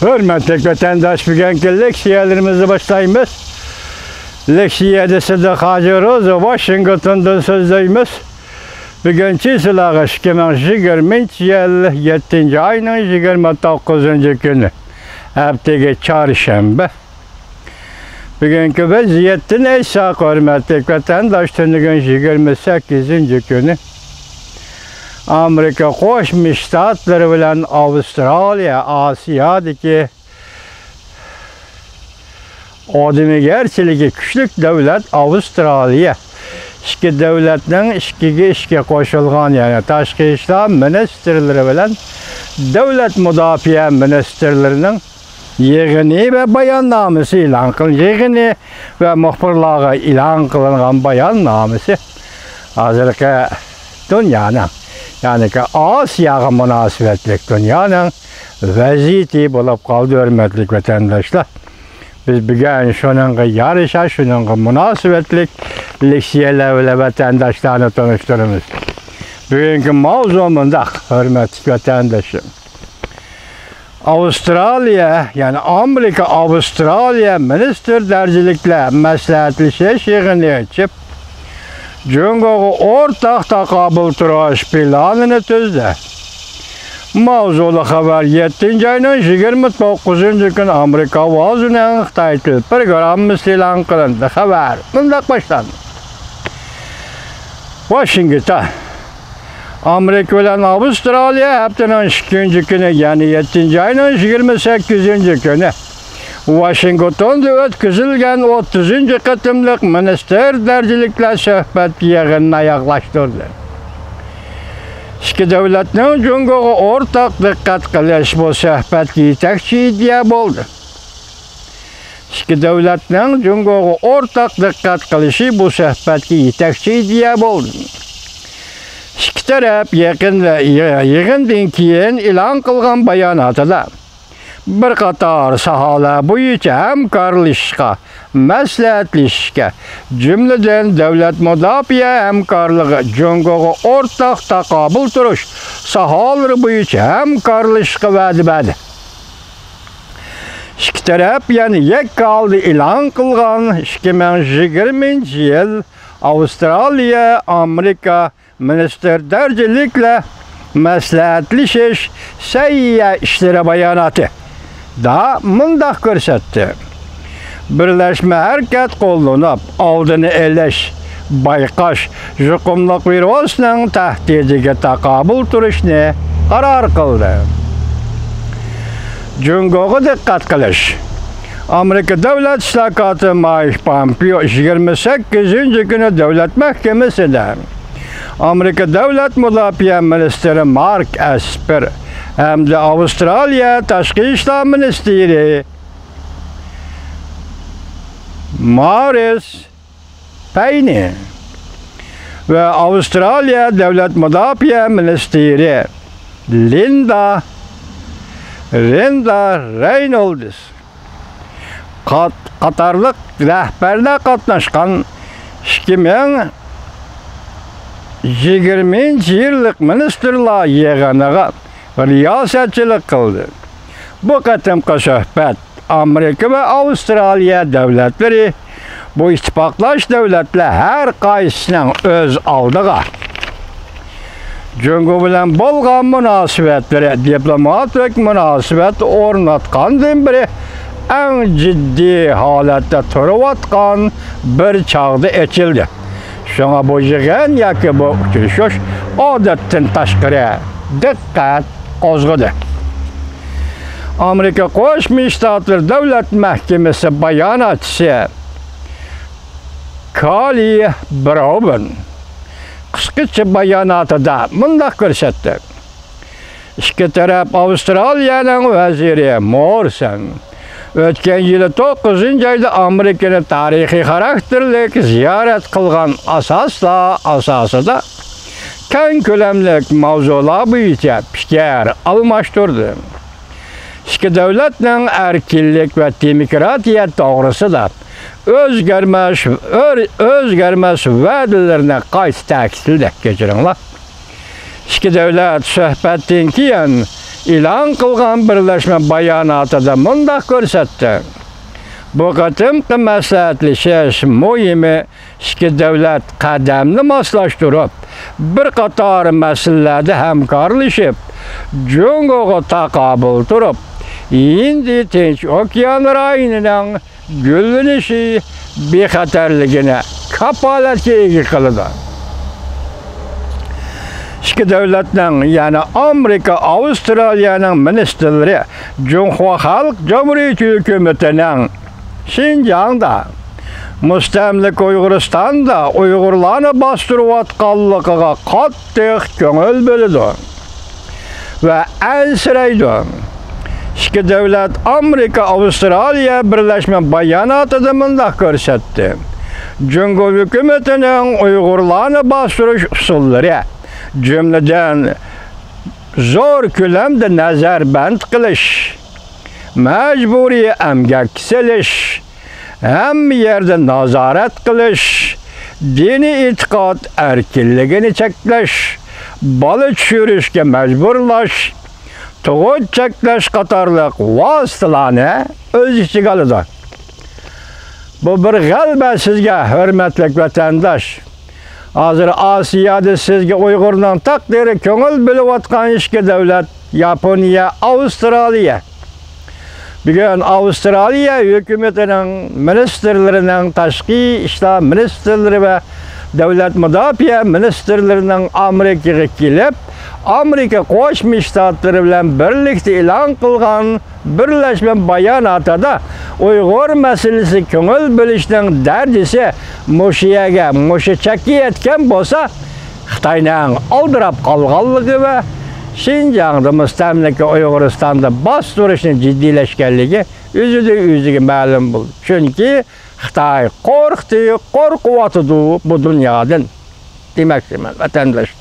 Hürmetli vatandaş, bugünkü leksiyalarımızı başlayımız. Leksiyada Sıdık Hacı Roza Washington'dan sözdeyimiz. Bugünkü sılağı 2020 yıl 7. ayının 29. günü. Haftaki çarşamba. Bugünkü vaziyetin ise hürmetli vatandaş, tünün 28. günü. Amerika Koşmuş Ştatları bilen Avustralya, Asya'daki adımı gerçiligi küçük devlet Avustralya. İki devletinin işe koşulgan, yani Taşkı İşler Ministerleri bilen devlet müdafiə ministerlerinin yığını ve bayannamesi ilan kılındı. Yığını ve muhbirlığı ilan kılınan bayannamesi hazırlıkı dünyanın, yani ki Asya'ya münasebetlik dünyanın vaziyeti bulup kaldı hürmetli vatandaşlar. Biz bugün şunun yarışa, şunun münasebetlik leksiyeler ve vatandaşlarını tanıştırırız. Bugünkü mavzumunda hürmetli vatandaşım, Avustralya, yani Amerika Avustralya minister dercilikle məsləhətləşiş yığını açıp Cungo'yu ortak takabül turaş planını tüzdü. Mavzulu haber 7. ayının 29. gün Amerika vazının Xitaylı programı ilan kılındı. Haber bundak başlandı. Washington, Amerika ile Avustralya haftanın 2. günü, yani 7. ayının 28. günü Washington'da ötküzülgen 30. kıtımlık minister dercilikle söhbet yığınına yaklaştırdı. İki devletinin Cungo'ya ortak dikkat kılış bu söhbet yetekçi diye oldu. İki devletinin Cungo'ya ortak dikkat kılışı bu söhbet yetekçi diye oldu. İki taraf yığından keyin ilan kılgan bayanatıda bir qatar sahalar bo'yicha hamkorlashishga, maslahatlashishga, jumladan davlat mudofaa hamkorligi, Cungo'ga o'rtaq taqobil turish sohalari bo'yicha hamkorlashishga va'da berdi. İki taraf yani yakka oldi ilan qilgan 2020 yil Avustralya Amerika minister dercilikle maslahatlashish sayya ishlari bayonoti da mındak görsetti. Birleşme hareket kollanıp aldığını eleş, baykaş, jukumluk virüsünün tehdidiga takabül turishni karar kıldı. Cungo'ya dikkat kılış. Amerika Devlet İşlakatı Mike Pompeo 28. günü Devlet Mahkemesi'nde Amerika Devlet Müdafiə Ministeri Mark Esper hem de Avustralya Taşkı İşler Ministeri Maurice Payne ve Avustralya Devlet Müdafiə Ministeri Linda Reynolds Katarlık rehberle katlaşkan 2020 yıllık ministerler yığınına riyasetçilik kıldı. Bu katımki söhbet Amerika ve Avustralya devletleri bu ittifaqlaş devletler her qaysının öz aldığı Cungo bilen bolgan münasebetleri, diplomatik münasebet ornatkandan biri en ciddi halette turvatkan bir çağda eçildi. Şuna bu yığın yaki bu uçuşuş adetten taşkırı dikkat kozgudu. Amerika Koşmuş Ştatları Devlet Mahkemesi bayanatçısı Kali Brown kısaca bayanatında bundak görsetti. İki taraf Avustralya'nın veziri Morrison ötken yılı 9. ayda Amerika'nın tarihi karakterlik ziyaret kılgan asası da keng kölemlik mavzular boyunca fikir almıştırdı. İki devletinin erkinlik ve demokratiya doğrusu da özgərməz vədilərine qayıt təksil də keçirinlər. İki devlet söhbətin keyin e'lon qilgan birlashma bayonotida mundaq ko'rsatdi. Bu qatimqi maslahatlashish muhimi ikki davlat qadamni moslashtirib, bir qator masalalarda hamkorlashib, Jungoga taqobil turib, Hind Tinch okean rayonining gullanishi bexatarligini kapolatga ega qiladi. İki davlatning, ya'ni Amerika, Avstraliyaning ministrlari Junhua Xalq Jamhuriyati hukumatining Xinjiangda, mustamlik Uyg'uristonda Uyg'urlarni bostirayotganligiga qattiq ko'ngil bo'ladi va ansiraydi. İki davlat Amerika, Avstraliya birlashma bayonotida mundaq ko'rsatdi. Jungo hukumatining Uyg'urlarni bostirish usullari, jumladan zo'r ko'lamda nazarband qilish, majburiy emgak silish, hamma yerda nazorat qilish, diniy e'tiqod erkinligini cheklash, bola tushirishga majburlash, tug'ut cheklash qatorliq vositalarni o'z ichiga oladi. Bu bir g'alaba sizga, hurmatli vatandosh. Hozir Osiyoda sizga Uyg'urning taqdiri ko'ngil bo'layotgan ikki davlat Yaponiya, Avstraliya. Bugun Avstraliya hukumatining ministrlarining, tashqi ishlar ministrlari va davlat mudofaa ministrlarining Amerikaga kelib, Amerika Qo'shma Shtatlari bilan birlikda e'lon qilgan birlashma bayonotida Uyg'ur masalasi ko'ngil bo'lishning dardisi musha chakiyotgan bo'lsa, Xitoyning oldirab qolganligi va Xinjiangda mustamlika Uyg'uristonda bostirishni jiddiylashganligi o'ziga ma'lum bo'ldi. Chunki Xitoy qo'rqyotdi bu dunyodan demoqchiman vatandoshlar.